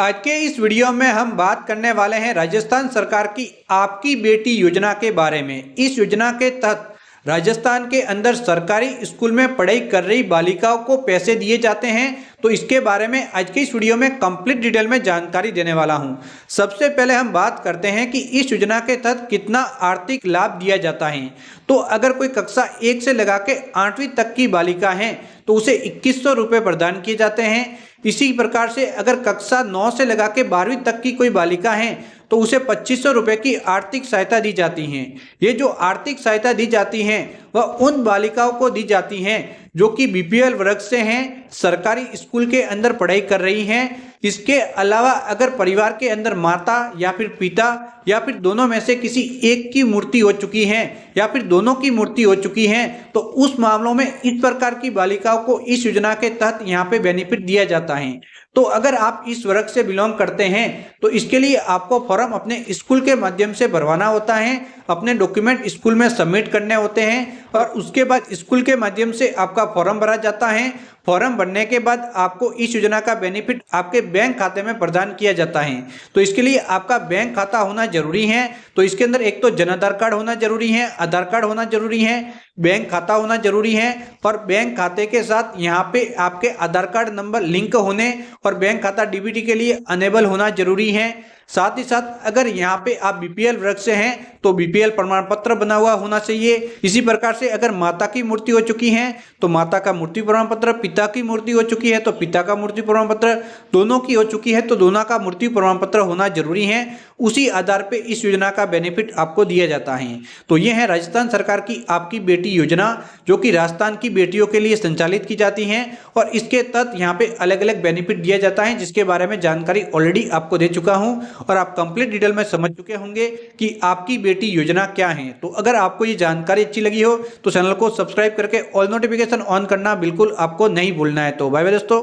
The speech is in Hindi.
आज के इस वीडियो में हम बात करने वाले हैं राजस्थान सरकार की आपकी बेटी योजना के बारे में। इस योजना के तहत राजस्थान के अंदर सरकारी स्कूल में पढ़ाई कर रही बालिकाओं को पैसे दिए जाते हैं। तो इसके बारे में आज के इस वीडियो में कंप्लीट डिटेल में जानकारी देने वाला हूं। सबसे पहले हम बात करते हैं कि इस योजना के तहत कितना आर्थिक लाभ दिया जाता है। तो अगर कोई कक्षा 1 से लगा के 8वीं तक की बालिका है तो उसे 2100 रुपये प्रदान किए जाते हैं। इसी प्रकार से अगर कक्षा 9 से लगा के 12वीं तक की कोई बालिका है तो उसे 2500 रुपये की आर्थिक सहायता दी जाती है। ये जो आर्थिक सहायता दी जाती है वह उन बालिकाओं को दी जाती हैं जो कि बीपीएल वर्ग से हैं, सरकारी स्कूल के अंदर पढ़ाई कर रही हैं। इसके अलावा अगर परिवार के अंदर माता या फिर पिता या फिर दोनों में से किसी एक की मृत्यु हो चुकी है या फिर दोनों की मृत्यु हो चुकी है तो उस मामलों में इस प्रकार की बालिकाओं को इस योजना के तहत यहाँ पे बेनिफिट दिया जाता है। तो अगर आप इस वर्ग से बिलोंग करते हैं तो इसके लिए आपको फॉर्म अपने स्कूल के माध्यम से भरवाना होता है, अपने डॉक्यूमेंट स्कूल में सबमिट करने होते हैं और उसके बाद स्कूल के माध्यम से आपका फॉर्म भरा जाता है। फॉर्म भरने के बाद आपको इस योजना का बेनिफिट आपके बैंक खाते में प्रदान किया जाता है। तो इसके लिए आपका बैंक खाता होना जरूरी है। तो इसके अंदर एक तो जन आधार कार्ड होना जरूरी है, आधार कार्ड होना जरूरी है, बैंक खाता होना जरूरी है और बैंक खाते के साथ यहाँ पे आपके आधार कार्ड नंबर लिंक होने और बैंक खाता डीबीटी के लिए अनेबल होना जरूरी है। साथ ही साथ अगर यहाँ पे आप बीपीएल वर्ग से हैं तो बीपीएल प्रमाण पत्र बना हुआ होना चाहिए। इसी प्रकार से अगर माता की मृत्यु हो चुकी है तो माता का मृत्यु प्रमाण पत्र, पिता की मृत्यु हो चुकी है तो पिता का मृत्यु प्रमाण पत्र, दोनों की हो चुकी है तो दोनों का मृत्यु प्रमाण पत्र होना जरूरी है। उसी आधार पे इस योजना का बेनिफिट आपको दिया जाता है। तो ये है राजस्थान सरकार की आपकी बेटी योजना जो कि राजस्थान की बेटियों के लिए संचालित की जाती है और इसके तहत यहाँ पे अलग अलग बेनिफिट दिया जाता है जिसके बारे में जानकारी ऑलरेडी आपको दे चुका हूँ और आप कंप्लीट डिटेल में समझ चुके होंगे कि आपकी बेटी योजना क्या है। तो अगर आपको ये जानकारी अच्छी लगी हो तो चैनल को सब्सक्राइब करके ऑल नोटिफिकेशन ऑन करना बिल्कुल आपको नहीं भूलना है। तो बाय बाय दोस्तों।